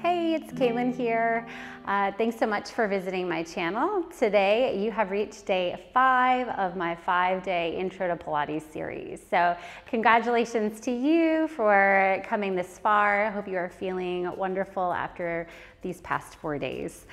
Hey, it's Caitlin here. Thanks so much for visiting my channel. Today you have reached day 5 of my 5-day Intro to Pilates series. So congratulations to you for coming this far. I hope you are feeling wonderful after these past 4 days.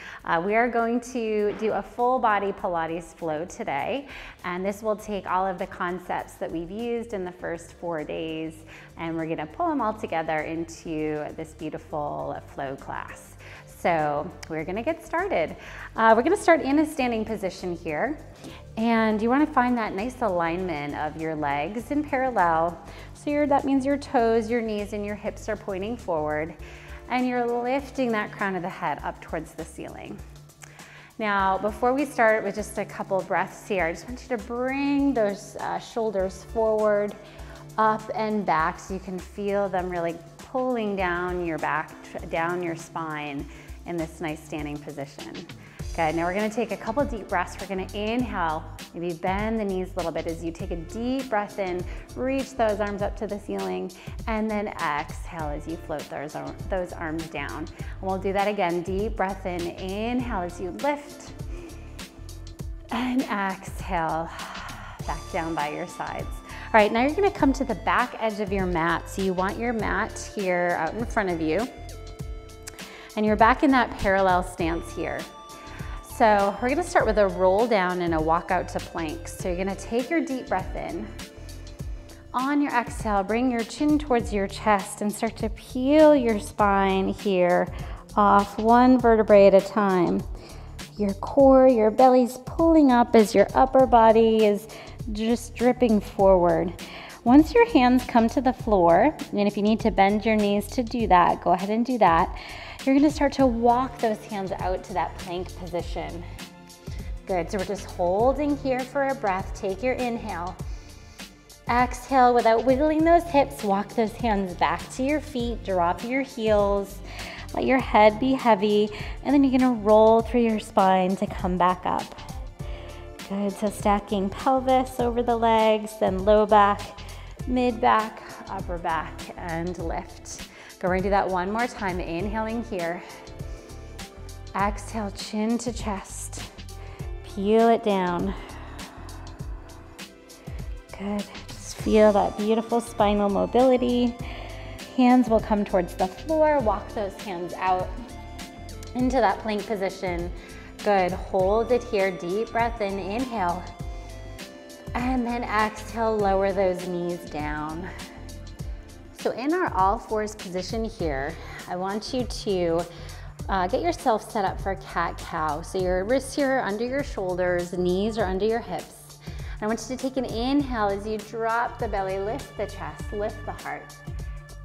We are going to do a full body Pilates flow today, and this will take all of the concepts that we've used in the first 4 days, and we're gonna pull them all together into this beautiful flow class. So we're gonna get started. We're gonna start in a standing position here, and you wanna find that nice alignment of your legs in parallel. So that means your toes, your knees, and your hips are pointing forward, and you're lifting that crown of the head up towards the ceiling. Now, before we start with just a couple of breaths here, I just want you to bring those shoulders forward, up and back, so you can feel them really pulling down your back, down your spine in this nice standing position. Good, now we're gonna take a couple deep breaths. We're gonna inhale, maybe bend the knees a little bit as you take a deep breath in, reach those arms up to the ceiling, and then exhale as you float those arms down. And we'll do that again, deep breath in, inhale as you lift, and exhale, back down by your sides. All right, now you're gonna come to the back edge of your mat. So you want your mat here out in front of you, and you're back in that parallel stance here. So we're gonna start with a roll down and a walk out to plank. So you're gonna take your deep breath in. On your exhale, bring your chin towards your chest and start to peel your spine here off one vertebrae at a time. Your core, your belly's pulling up as your upper body is just dripping forward. Once your hands come to the floor, and if you need to bend your knees to do that, go ahead and do that. You're gonna start to walk those hands out to that plank position. Good, so we're just holding here for a breath. Take your inhale. Exhale, without wiggling those hips, walk those hands back to your feet, drop your heels, let your head be heavy, and then you're gonna roll through your spine to come back up. Good, so stacking pelvis over the legs, then low back, mid back, upper back, and lift. Go, we're gonna do that one more time. Inhaling here. Exhale, chin to chest. Peel it down. Good, just feel that beautiful spinal mobility. Hands will come towards the floor. Walk those hands out into that plank position. Good, hold it here. Deep breath in, inhale. And then exhale, lower those knees down. So in our all fours position here, I want you to get yourself set up for cat-cow. So your wrists here are under your shoulders, knees are under your hips. I want you to take an inhale as you drop the belly, lift the chest, lift the heart.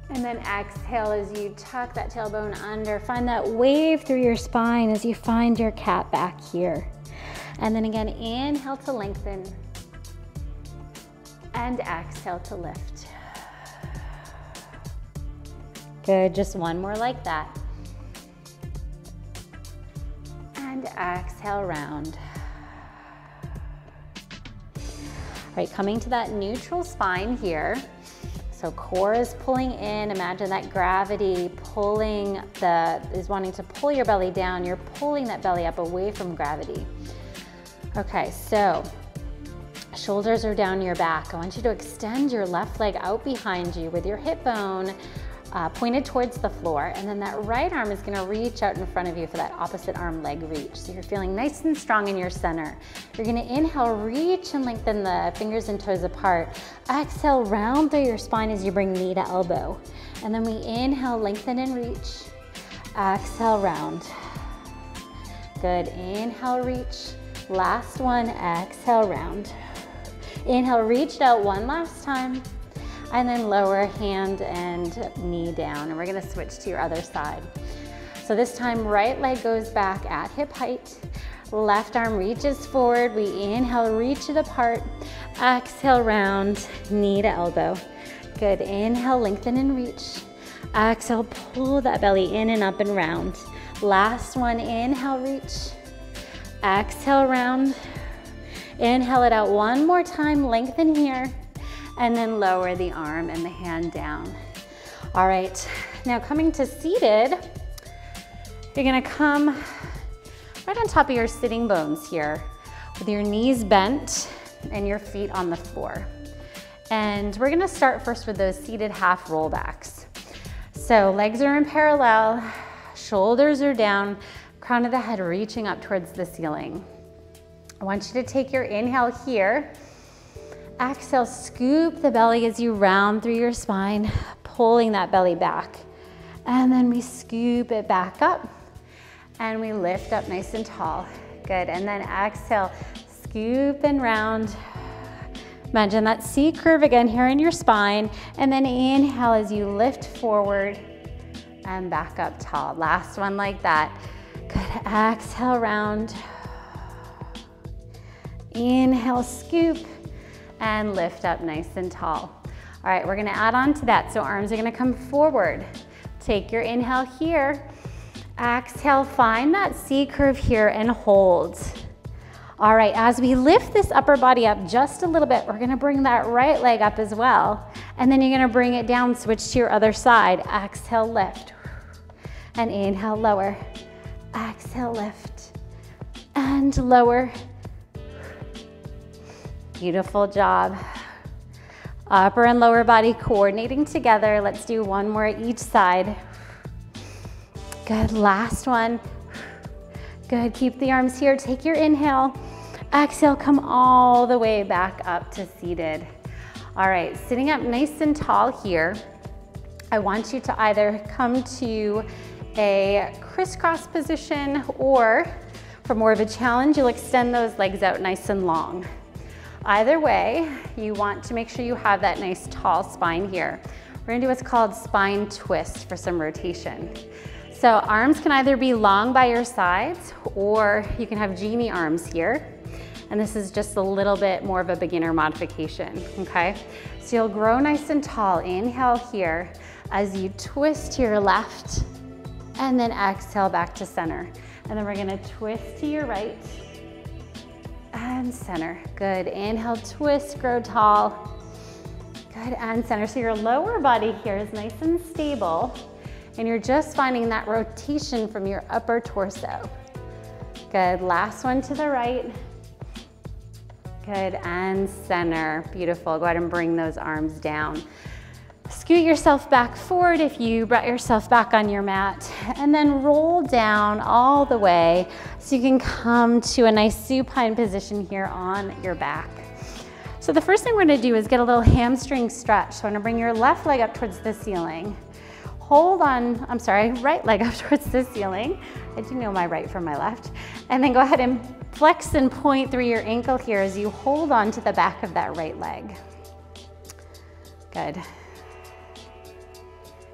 And then exhale as you tuck that tailbone under. Find that wave through your spine as you find your cat back here. And then again, inhale to lengthen. And exhale to lift. Good, just one more like that. And exhale, round. All right, coming to that neutral spine here. So core is pulling in. Imagine that gravity pulling is wanting to pull your belly down. You're pulling that belly up away from gravity. Okay, so shoulders are down your back. I want you to extend your left leg out behind you with your hip bone pointed towards the floor, and then that right arm is gonna reach out in front of you for that opposite arm leg reach. So you're feeling nice and strong in your center. You're gonna inhale, reach and lengthen the fingers and toes apart. Exhale, round through your spine as you bring knee to elbow. And then we inhale, lengthen and reach. Exhale, round. Good, inhale, reach. Last one, exhale, round. Inhale, reach out one last time. And then lower hand and knee down. And we're gonna switch to your other side. So this time, right leg goes back at hip height. Left arm reaches forward. We inhale, reach it apart. Exhale, round, knee to elbow. Good, inhale, lengthen and reach. Exhale, pull that belly in and up and round. Last one, inhale, reach. Exhale, round. Inhale it out one more time, lengthen here, and then lower the arm and the hand down. All right, now coming to seated, you're gonna come right on top of your sitting bones here with your knees bent and your feet on the floor. And we're gonna start first with those seated half rollbacks. So legs are in parallel, shoulders are down, crown of the head reaching up towards the ceiling. I want you to take your inhale here. Exhale, scoop the belly as you round through your spine, pulling that belly back. And then we scoop it back up and we lift up nice and tall. Good, and then exhale, scoop and round. Imagine that C curve again here in your spine, and then inhale as you lift forward and back up tall. Last one like that. Good, exhale, round. Inhale, scoop, and lift up nice and tall. All right, we're gonna add on to that. So arms are gonna come forward. Take your inhale here. Exhale, find that C curve here and hold. All right, as we lift this upper body up just a little bit, we're gonna bring that right leg up as well. And then you're gonna bring it down, switch to your other side. Exhale, lift. And inhale, lower. Exhale, lift. And lower. Beautiful job. Upper and lower body coordinating together. Let's do one more at each side. Good, last one. Good, keep the arms here. Take your inhale. Exhale, come all the way back up to seated. All right, sitting up nice and tall here. I want you to either come to a crisscross position, or for more of a challenge, you'll extend those legs out nice and long. Either way, you want to make sure you have that nice tall spine here. We're gonna do what's called spine twist for some rotation. So arms can either be long by your sides, or you can have genie arms here. And this is just a little bit more of a beginner modification, okay? So you'll grow nice and tall. Inhale here as you twist to your left, and then exhale back to center. And then we're gonna twist to your right, and center. Good, inhale, twist, grow tall. Good, and center. So your lower body here is nice and stable, and you're just finding that rotation from your upper torso. Good, last one to the right. Good, and center. Beautiful, go ahead and bring those arms down. Scoot yourself back forward if you brought yourself back on your mat, and then roll down all the way so you can come to a nice supine position here on your back. So the first thing we're gonna do is get a little hamstring stretch. So I'm gonna bring your left leg up towards the ceiling. Hold on, I'm sorry, right leg up towards the ceiling. I do know my right from my left. And then go ahead and flex and point through your ankle here as you hold on to the back of that right leg. Good.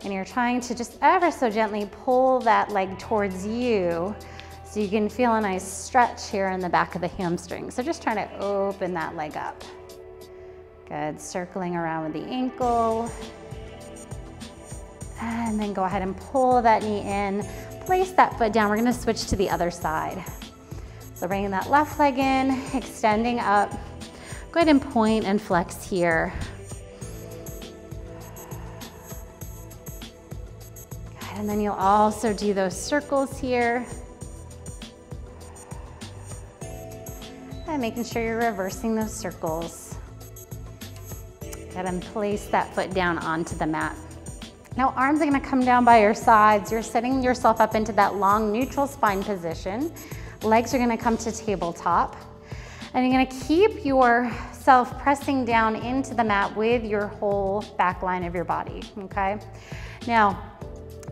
And you're trying to just ever so gently pull that leg towards you so you can feel a nice stretch here in the back of the hamstring. So just trying to open that leg up. Good, circling around with the ankle. And then go ahead and pull that knee in. Place that foot down. We're gonna switch to the other side. So bringing that left leg in, extending up. Go ahead and point and flex here. And then you'll also do those circles here. And making sure you're reversing those circles. Good, and place that foot down onto the mat. Now arms are gonna come down by your sides. You're setting yourself up into that long neutral spine position. Legs are gonna come to tabletop. And you're gonna keep yourself pressing down into the mat with your whole back line of your body, okay? Now,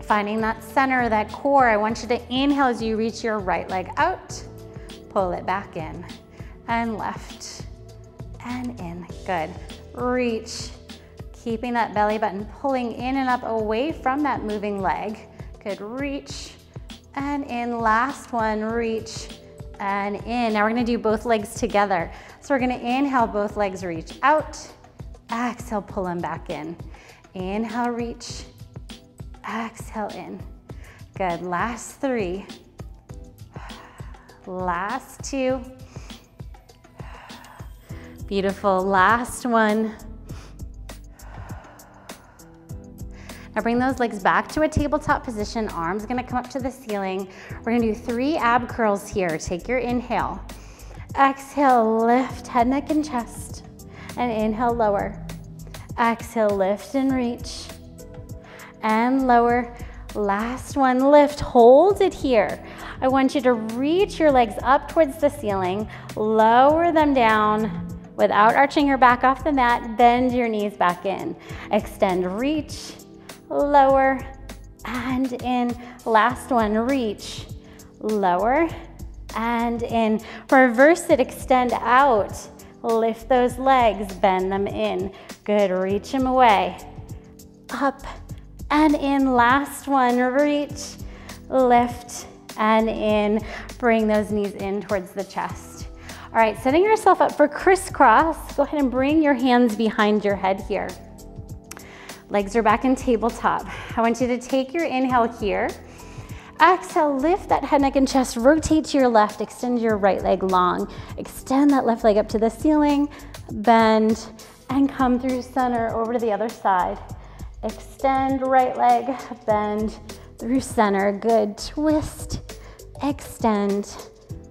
finding that center, that core, I want you to inhale as you reach your right leg out, pull it back in, and left, and in. Good. Reach, keeping that belly button pulling in and up away from that moving leg. Good, reach, and in. Last one, reach, and in. Now we're gonna do both legs together. So we're gonna inhale, both legs reach out, exhale, pull them back in. Inhale, reach, exhale in. Good, last three. Last two. Beautiful, last one. Now bring those legs back to a tabletop position, arms gonna come up to the ceiling. We're gonna do 3 ab curls here. Take your inhale. Exhale, lift head, neck, and chest. And inhale, lower. Exhale, lift and reach. And lower. Last one, lift, hold it here. I want you to reach your legs up towards the ceiling, lower them down without arching your back off the mat, bend your knees back in. Extend, reach, lower, and in. Last one, reach, lower, and in. Reverse it, extend out. Lift those legs, bend them in. Good, reach them away. Up and in. Last one, reach, lift, and in. Bring those knees in towards the chest. All right, setting yourself up for crisscross. Go ahead and bring your hands behind your head here. Legs are back in tabletop. I want you to take your inhale here. Exhale, lift that head, neck, and chest. Rotate to your left, extend your right leg long. Extend that left leg up to the ceiling, bend, and come through center over to the other side. Extend right leg, bend through center. Good, twist, extend,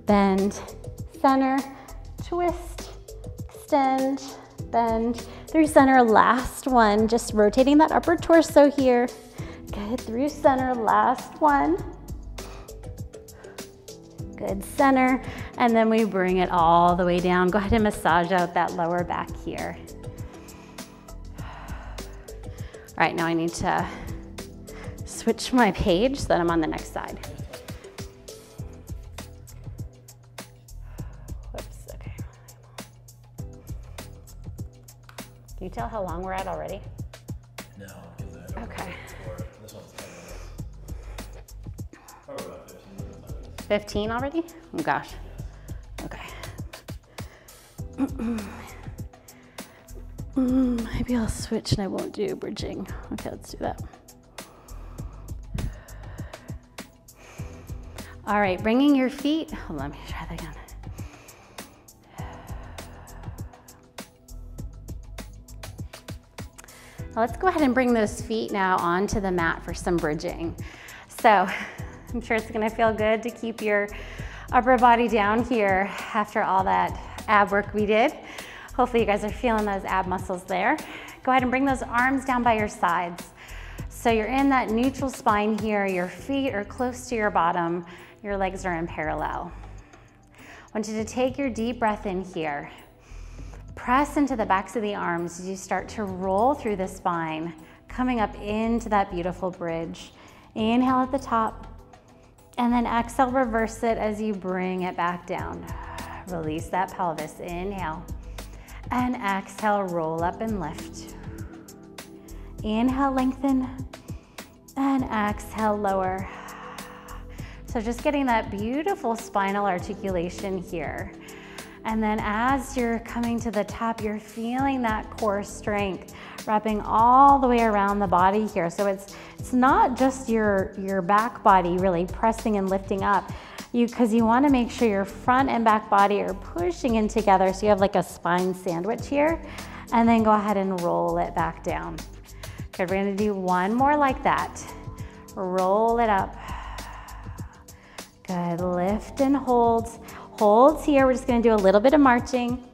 bend, center, twist, extend, bend, through center. Last one, just rotating that upper torso here. Good, through center, last one. Good, center, and then we bring it all the way down. Go ahead and massage out that lower back here. All right, now I need to switch my page so that I'm on the next side. Whoops, okay. Can you tell how long we're at already? No. Okay. This one's 10 minutes. Probably about 15 minutes. 15 already? Oh gosh. Okay. Maybe I'll switch and I won't do bridging. Okay, let's do that. All right, bringing your feet. Hold on, let me try that again. Now let's go ahead and bring those feet now onto the mat for some bridging. So I'm sure it's gonna feel good to keep your upper body down here after all that ab work we did. Hopefully you guys are feeling those ab muscles there. Go ahead and bring those arms down by your sides. So you're in that neutral spine here, your feet are close to your bottom, your legs are in parallel. I want you to take your deep breath in here. Press into the backs of the arms as you start to roll through the spine, coming up into that beautiful bridge. Inhale at the top, and then exhale, reverse it as you bring it back down. Release that pelvis, inhale, and exhale, roll up and lift. Inhale, lengthen, and exhale, lower. So just getting that beautiful spinal articulation here. And then as you're coming to the top, you're feeling that core strength wrapping all the way around the body here. So it's not just your back body really pressing and lifting up, because you want to make sure your front and back body are pushing in together so you have like a spine sandwich here, and then go ahead and roll it back down. Good, we're going to do one more like that. Roll it up. Good, lift and hold. Holds here, we're just gonna do a little bit of marching.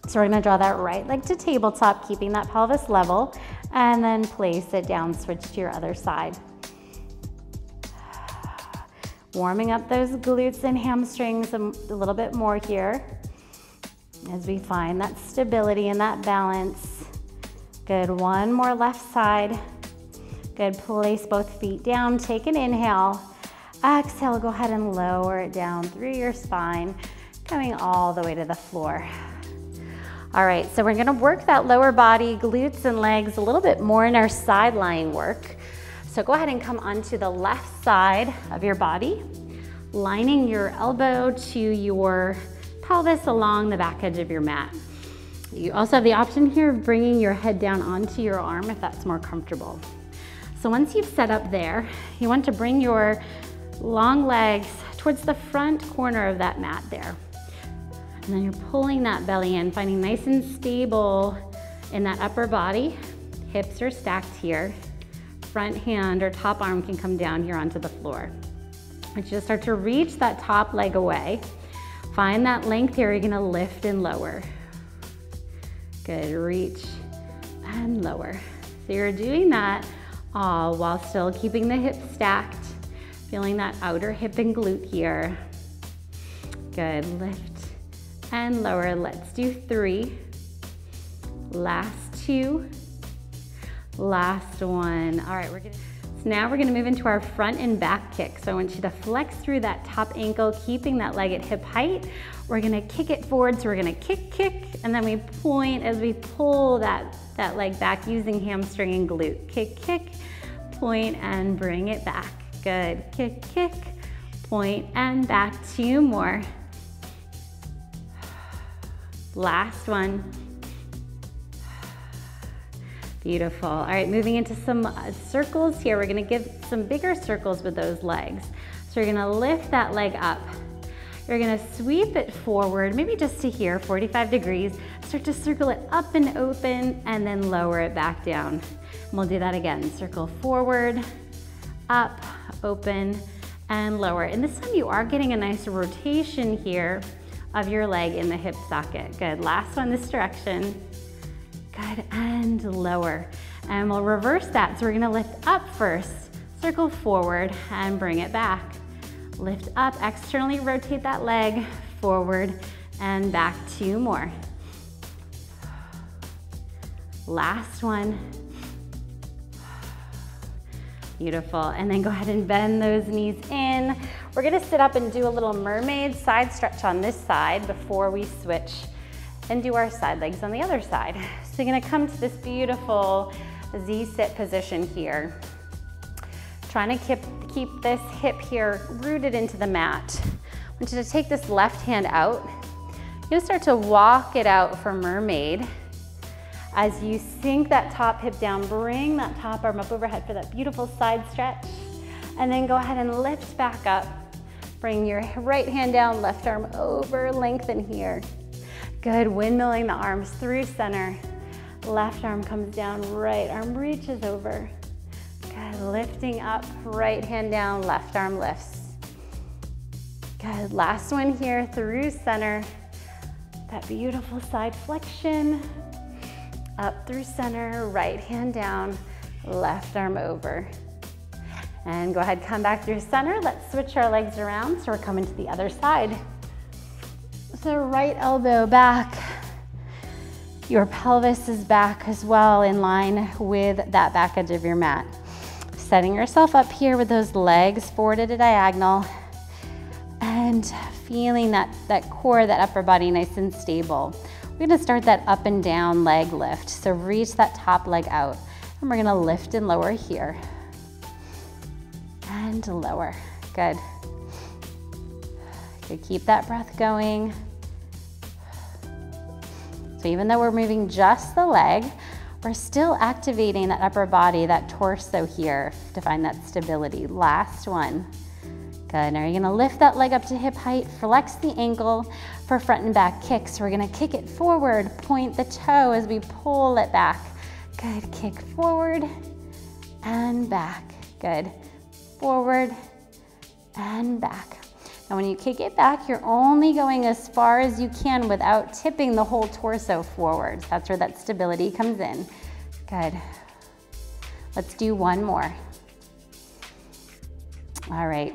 So we're gonna draw that right leg to tabletop, keeping that pelvis level, and then place it down, switch to your other side. Warming up those glutes and hamstrings a little bit more here as we find that stability and that balance. Good, one more left side. Good, place both feet down, take an inhale. Exhale, go ahead and lower it down through your spine, coming all the way to the floor. All right, so we're gonna work that lower body, glutes and legs a little bit more in our side lying work. So go ahead and come onto the left side of your body, lining your elbow to your pelvis along the back edge of your mat. You also have the option here of bringing your head down onto your arm if that's more comfortable. So once you've set up there, you want to bring your long legs towards the front corner of that mat there. And then you're pulling that belly in, finding nice and stable in that upper body. Hips are stacked here. Front hand or top arm can come down here onto the floor. I want you to start to reach that top leg away. Find that length here. You're gonna lift and lower. Good, reach and lower. So you're doing that all while still keeping the hips stacked, feeling that outer hip and glute here. Good, lift and lower. Let's do 3. Last 2. Last 1. All right, so now we're gonna move into our front and back kick. So I want you to flex through that top ankle, keeping that leg at hip height. We're gonna kick it forward, so we're gonna kick, kick, and then we point as we pull that leg back using hamstring and glute. Kick, kick, point, and bring it back. Good, kick, kick, point, and back. 2 more. Last one. Beautiful. All right, moving into some circles here. We're gonna give some bigger circles with those legs. So you're gonna lift that leg up. You're gonna sweep it forward, maybe just to here, 45 degrees. Start to circle it up and open, and then lower it back down. And we'll do that again. Circle forward, up, open, and lower. And this time you are getting a nice rotation here of your leg in the hip socket. Good, last one this direction. Good, and lower. And we'll reverse that. So we're gonna lift up first, circle forward, and bring it back. Lift up, externally rotate that leg, forward and back. 2 more. Last one. Beautiful, and then go ahead and bend those knees in. We're gonna sit up and do a little mermaid side stretch on this side before we switch and do our side legs on the other side. So you're gonna come to this beautiful Z-sit position here. Trying to keep this hip here rooted into the mat. I want you to take this left hand out. You're gonna start to walk it out for mermaid. As you sink that top hip down, bring that top arm up overhead for that beautiful side stretch. And then go ahead and lift back up. Bring your right hand down, left arm over, lengthen here. Good, windmilling the arms through center. Left arm comes down, right arm reaches over. Good, lifting up, right hand down, left arm lifts. Good, last one here through center. That beautiful side flexion. Up through center, right hand down, left arm over. And go ahead, come back through center. Let's switch our legs around. So we're coming to the other side. So right elbow back. Your pelvis is back as well, in line with that back edge of your mat. Setting yourself up here with those legs forward at a diagonal and feeling that core, that upper body nice and stable. We're gonna start that up and down leg lift. So reach that top leg out, and we're gonna lift and lower here. And lower, good. Good, keep that breath going. So even though we're moving just the leg, we're still activating that upper body, that torso here to find that stability. Last one. Good, now you're gonna lift that leg up to hip height, flex the ankle for front and back kicks. We're gonna kick it forward, point the toe as we pull it back. Good, kick forward and back. Good, forward and back. Now when you kick it back, you're only going as far as you can without tipping the whole torso forward. That's where that stability comes in. Good. Let's do one more. All right.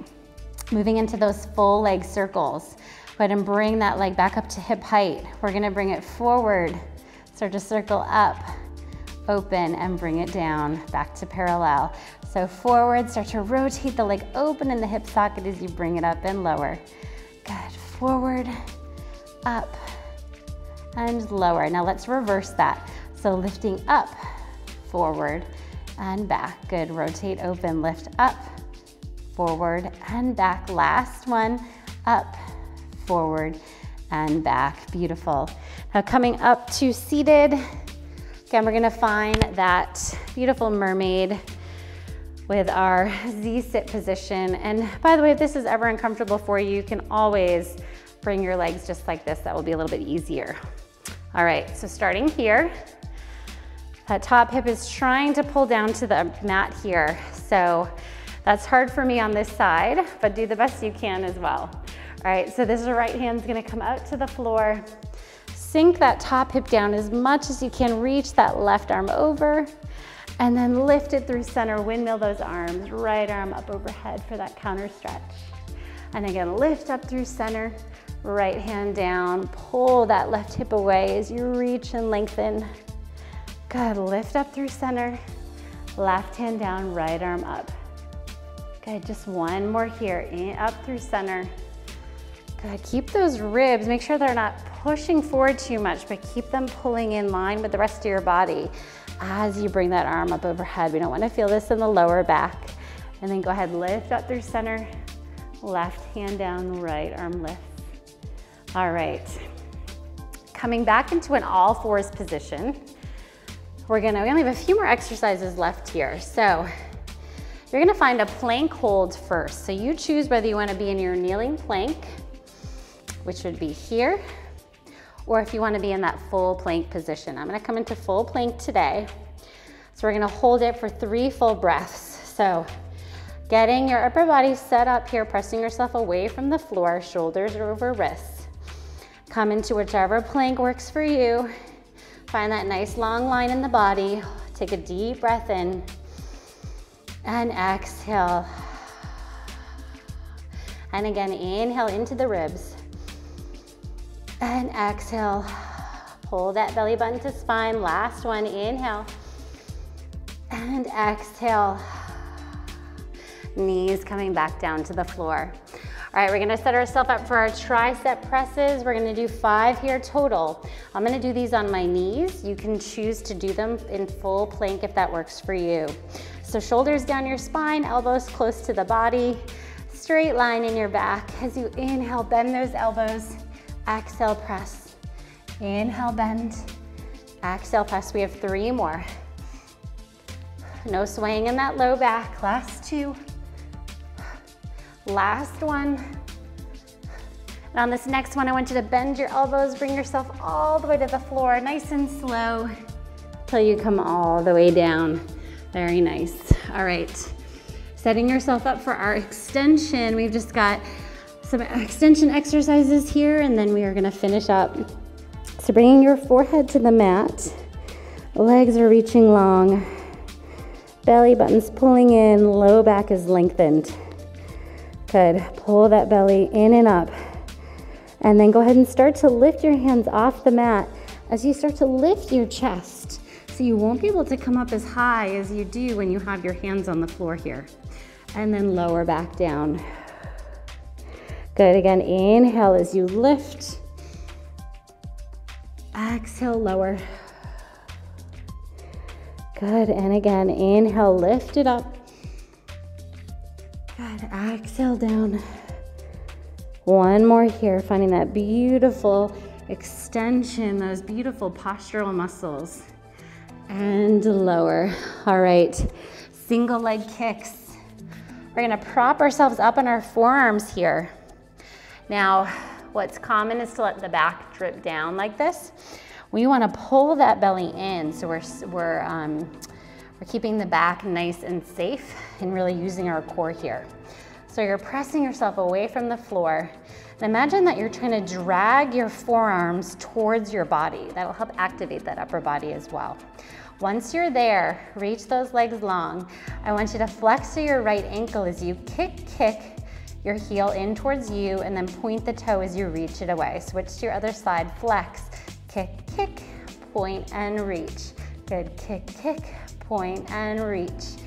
Moving into those full leg circles. Go ahead and bring that leg back up to hip height. We're gonna bring it forward. Start to circle up, open, and bring it down, back to parallel. So forward, start to rotate the leg open in the hip socket as you bring it up and lower. Good, forward, up, and lower. Now let's reverse that. So lifting up, forward, and back. Good, rotate, open, lift up, forward, and back. Last one, up, forward, and back. Beautiful. Now coming up to seated. Again, we're gonna find that beautiful mermaid with our Z-sit position. And by the way, if this is ever uncomfortable for you, you can always bring your legs just like this. That will be a little bit easier. All right, so starting here, that top hip is trying to pull down to the mat here. So that's hard for me on this side, but do the best you can as well. All right, so this right hand's gonna come out to the floor. Sink that top hip down as much as you can. Reach that left arm over and then lift it through center. Windmill those arms. Right arm up overhead for that counter stretch. And again, lift up through center. Right hand down. Pull that left hip away as you reach and lengthen. Good, lift up through center. Left hand down, right arm up. Good, just one more here. In, up through center. Good, keep those ribs. Make sure they're not pushing forward too much, but keep them pulling in line with the rest of your body as you bring that arm up overhead. We don't want to feel this in the lower back. And then go ahead, lift up through center. Left hand down, right arm lifts. All right. Coming back into an all fours position. We only have a few more exercises left here. So you're gonna find a plank hold first. So you choose whether you wanna be in your kneeling plank, which would be here, or if you wanna be in that full plank position. I'm gonna come into full plank today. So we're gonna hold it for 3 full breaths. So getting your upper body set up here, pressing yourself away from the floor, shoulders over wrists. Come into whichever plank works for you. Find that nice long line in the body. Take a deep breath in and exhale. And again, inhale into the ribs and exhale. Pull that belly button to spine. Last one, inhale and exhale. Knees coming back down to the floor. All right, we're gonna set ourselves up for our tricep presses. We're gonna do 5 here total. I'm gonna do these on my knees. You can choose to do them in full plank if that works for you. So shoulders down your spine, elbows close to the body, straight line in your back. As you inhale, bend those elbows, exhale, press. Inhale, bend, exhale, press. We have 3 more. No swaying in that low back. Last 2. Last one. And on this next one, I want you to bend your elbows, bring yourself all the way to the floor, nice and slow, till you come all the way down. Very nice. All right, setting yourself up for our extension. We've just got some extension exercises here, and then we are gonna finish up. So bringing your forehead to the mat, legs are reaching long, belly button's pulling in, low back is lengthened. Good, pull that belly in and up. And then go ahead and start to lift your hands off the mat as you start to lift your chest. So you won't be able to come up as high as you do when you have your hands on the floor here. And then lower back down. Good, again, inhale as you lift. Exhale, lower. Good, and again, inhale, lift it up. Good, exhale down. One more here, finding that beautiful extension, those beautiful postural muscles. And lower. All right, single leg kicks. We're gonna prop ourselves up on our forearms here. Now, what's common is to let the back drip down like this. We wanna pull that belly in, so we're keeping the back nice and safe and really using our core here. So you're pressing yourself away from the floor. And imagine that you're trying to drag your forearms towards your body. That'll help activate that upper body as well. Once you're there, reach those legs long. I want you to flex to your right ankle as you kick your heel in towards you, and then point the toe as you reach it away. Switch to your other side, flex, kick, point and reach. Good, kick, point and reach.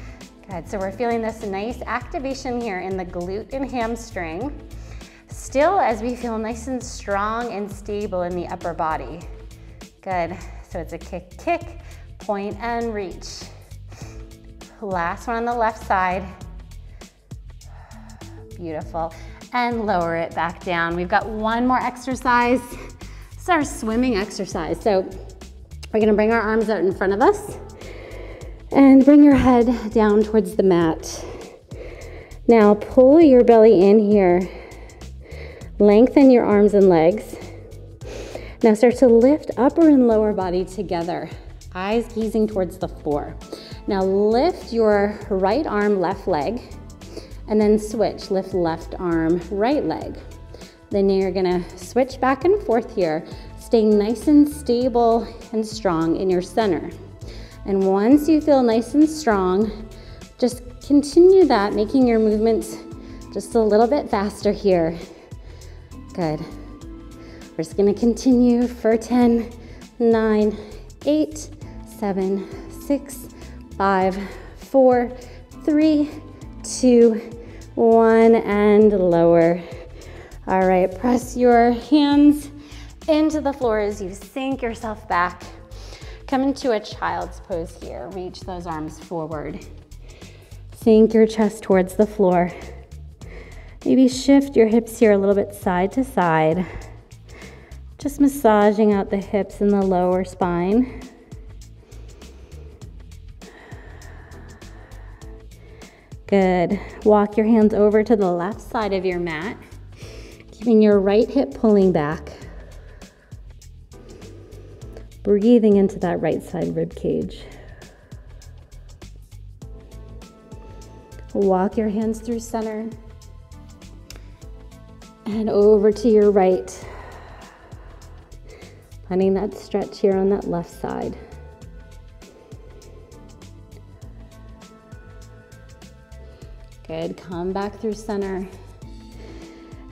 Good, so we're feeling this nice activation here in the glute and hamstring. Still as we feel nice and strong and stable in the upper body. Good, so it's a kick, point and reach. Last one on the left side. Beautiful, and lower it back down. We've got one more exercise. This is our swimming exercise. So we're gonna bring our arms out in front of us and bring your head down towards the mat. Now pull your belly in here. Lengthen your arms and legs. Now start to lift upper and lower body together, eyes gazing towards the floor. Now lift your right arm, left leg, and then switch. Lift left arm, right leg. Then you're gonna switch back and forth here, staying nice and stable and strong in your center. And once you feel nice and strong, just continue that, making your movements just a little bit faster here. Good. We're just gonna continue for 10, 9, 8, 7, 6, 5, 4, 3, 2, 1, and lower. All right, press your hands into the floor as you sink yourself back. Come into a child's pose here. Reach those arms forward. Sink your chest towards the floor. Maybe shift your hips here a little bit side to side. Just massaging out the hips and the lower spine. Good. Walk your hands over to the left side of your mat, keeping your right hip pulling back. Breathing into that right side rib cage. Walk your hands through center and over to your right. Finding that stretch here on that left side. Good, come back through center.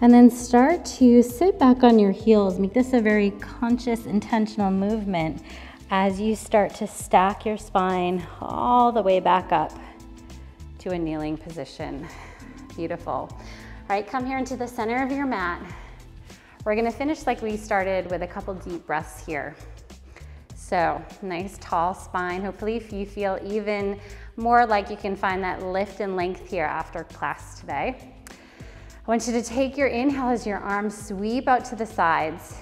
And then start to sit back on your heels. Make this a very conscious, intentional movement as you start to stack your spine all the way back up to a kneeling position. Beautiful. All right, come here into the center of your mat. We're gonna finish like we started with a couple deep breaths here. So, nice tall spine. Hopefully if you feel even more like you can find that lift and length here after class today. I want you to take your inhale as your arms sweep out to the sides,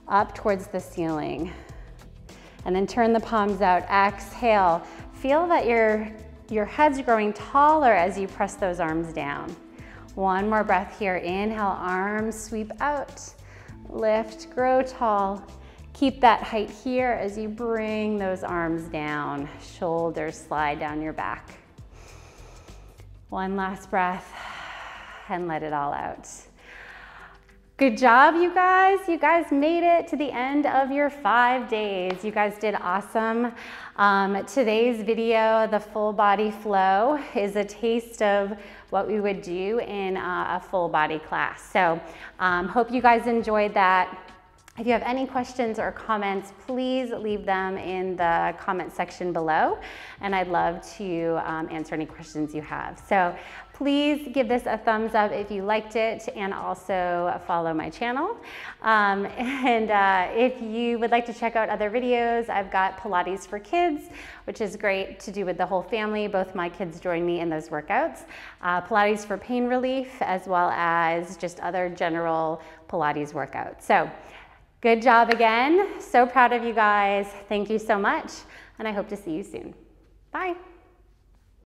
up towards the ceiling. And then turn the palms out, exhale. Feel that your head's growing taller as you press those arms down. One more breath here. Inhale, arms sweep out. Lift, grow tall. Keep that height here as you bring those arms down. Shoulders slide down your back. One last breath and let it all out. Good job, you guys. You guys made it to the end of your 5 days. You guys did awesome. Today's video, the full body flow, is a taste of what we would do in a full body class. So hope you guys enjoyed that. If you have any questions or comments, please leave them in the comment section below, and I'd love to answer any questions you have. So please give this a thumbs up if you liked it, and also follow my channel. If you would like to check out other videos, I've got Pilates for kids, which is great to do with the whole family. Both my kids join me in those workouts. Pilates for pain relief, as well as just other general Pilates workouts. So good job again. So proud of you guys. Thank you so much, and I hope to see you soon. Bye.